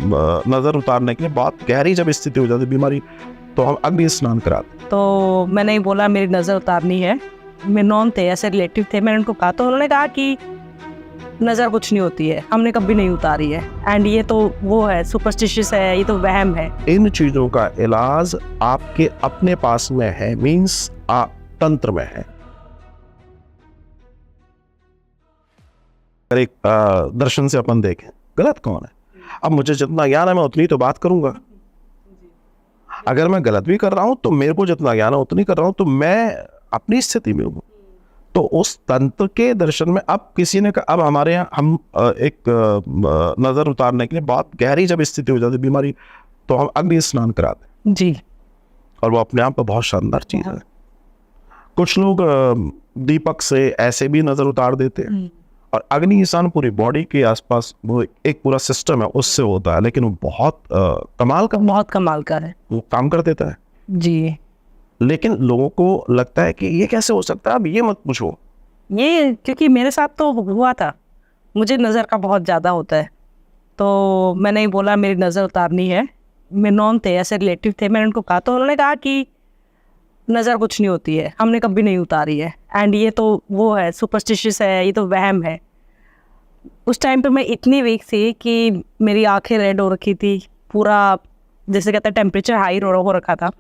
नज़र उतारने के लिए बहुत गहरी जब स्थिति हो जाती बीमारी, तो हम अग्नि स्नान कराते। तो मैंने ही बोला मेरी नज़र उतारनी है। मेरे नॉन थे, ऐसे रिलेटिव थे, मैंने उनको कहा तो उन्होंने कहा कि नज़र कुछ नहीं होती है, हमने कभी नहीं उतारी है, एंड ये तो वो है, सुपरस्टिशियस है, ये तो वहम है। इन चीज़ों का इलाज आपके अपने पास में है, मीन्स आप तंत्र में है। एक दर्शन से अपन देखें गलत कौन है। अब मुझे जितना ज्ञान है मैं उतनी तो बात करूंगा। अगर मैं गलत भी कर रहा हूं तो मेरे को जितना ज्ञान है उतनी कर रहा हूं, तो मैं अपनी स्थिति में हूं। तो उस तंत्र के दर्शन में अब किसी ने अब हमारे यहाँ हम एक नज़र उतारने के लिए बहुत गहरी जब स्थिति हो जाती बीमारी, तो हम अग्नि स्नान कराते जी। और वो अपने आप में बहुत शानदार चीज़ है। कुछ लोग दीपक से ऐसे भी नज़र उतार देते हैं, और अग्नि स्नान पूरी बॉडी के आसपास वो एक पूरा सिस्टम है उससे होता है, लेकिन वो बहुत कमाल का है, वो काम कर देता है जी। लेकिन लोगों को लगता है कि ये कैसे हो सकता है। अब ये मत पूछो, ये क्योंकि मेरे साथ तो हुआ था, मुझे नज़र का बहुत ज़्यादा होता है, तो मैंने ही बोला मेरी नज़र उतारनी है। मेरे नॉन थे, ऐसे रिलेटिव थे, मैंने उनको कहा तो उन्होंने कहा कि नज़र कुछ नहीं होती है, हमने कभी नहीं उतारी है, एंड ये तो वो है, सुपरस्टिशियस है, ये तो वहम है। उस टाइम पे मैं इतनी वीक थी कि मेरी आंखें रेड हो रखी थी, पूरा जैसे कहते हैं टेम्परेचर हाई हो रखा था।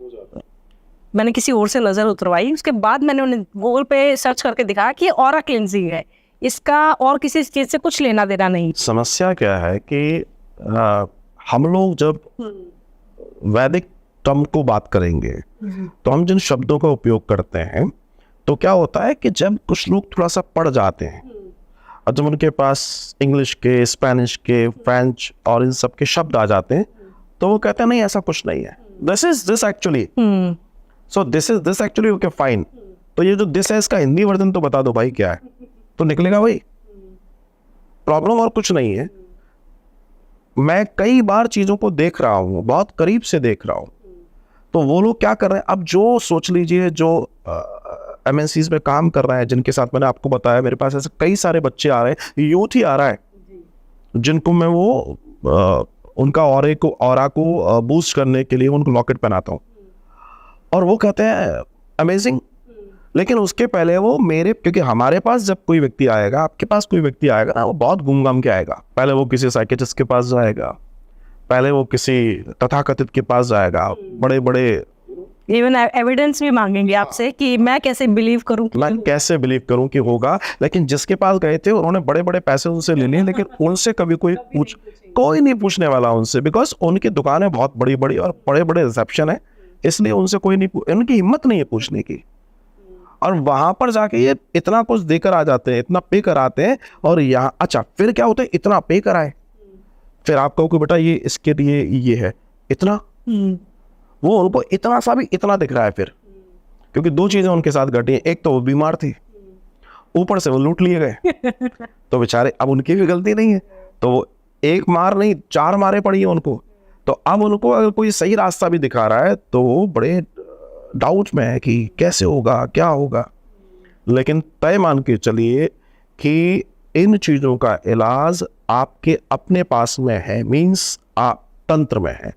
मैंने किसी और से नज़र उतरवाई, उसके बाद मैंने उन्हें गूगल पे सर्च करके दिखाया कि ऑरा क्लिनजिंग है, इसका और किसी चीज़ से कुछ लेना देना नहीं। समस्या क्या है कि हम लोग जब वैदिक टर्म को बात करेंगे तो हम जिन शब्दों का उपयोग करते हैं, तो क्या होता है कि जब कुछ लोग थोड़ा सा पढ़ जाते हैं और जब उनके पास इंग्लिश के, स्पेनिश के, फ्रेंच और इन सब के शब्द आ जाते हैं, तो वो कहते हैं नहीं ऐसा कुछ नहीं है, this is this actually, so this is this actually, okay fine. तो ये जो दिस है इसका हिंदी वर्जन तो बता दो भाई क्या है, तो निकलेगा भाई। प्रॉब्लम और कुछ नहीं है। मैं कई बार चीज़ों को देख रहा हूँ, बहुत करीब से देख रहा हूँ, तो वो लोग क्या कर रहे हैं, अब जो सोच लीजिए जो MNCs में काम कर रहे हैं, जिनके साथ मैंने आपको बताया, मेरे पास ऐसे कई सारे बच्चे आ रहे हैं, यूथ ही आ रहा है, जिनको मैं वो उनका ऑरा को बूस्ट करने के लिए उनको लॉकेट पहनाता हूँ, और वो कहते हैं अमेजिंग। लेकिन उसके पहले वो मेरे, क्योंकि हमारे पास जब कोई व्यक्ति आएगा, आपके पास कोई व्यक्ति आएगा ना, वो बहुत घूम घाम के आएगा। पहले वो किसी साइकियाट्रिस्ट के पास जाएगा, पहले वो किसी तथाकथित के पास जाएगा, बड़े बड़े इवन एविडेंस भी मांगेंगे आपसे कि मैं कैसे बिलीव करूं कि होगा। लेकिन जिसके पास गए थे उन्होंने बड़े बड़े पैसे उनसे ले लिए, लेकिन उनसे कभी कोई नहीं पूछने वाला उनसे, बिकॉज उनकी दुकानें बहुत बड़ी बड़ी और बड़े बड़े रिसेप्शन है, इसलिए उनसे कोई नहीं, उनकी हिम्मत नहीं है पूछने की। और वहां पर जाके ये इतना कुछ देकर आ जाते हैं, इतना पे कराते हैं, और यहाँ अच्छा फिर क्या होता है, इतना पे कराए, फिर आप कहो कि बेटा ये इसके लिए ये है इतना, वो उनको इतना सा भी इतना दिख रहा है फिर, क्योंकि दो चीजें उनके साथ घटी हैं, एक तो वो बीमार थी, ऊपर से वो लूट लिए गए तो बेचारे अब उनकी भी गलती नहीं है, तो वो एक मार नहीं 4 मारे पड़ी है उनको। तो अब उनको अगर कोई सही रास्ता भी दिखा रहा है तो वो बड़े डाउट में है कि कैसे होगा, क्या होगा। लेकिन तय मान के चलिए कि इन चीज़ों का इलाज आपके अपने पास में है, मीन्स आप तंत्र में है।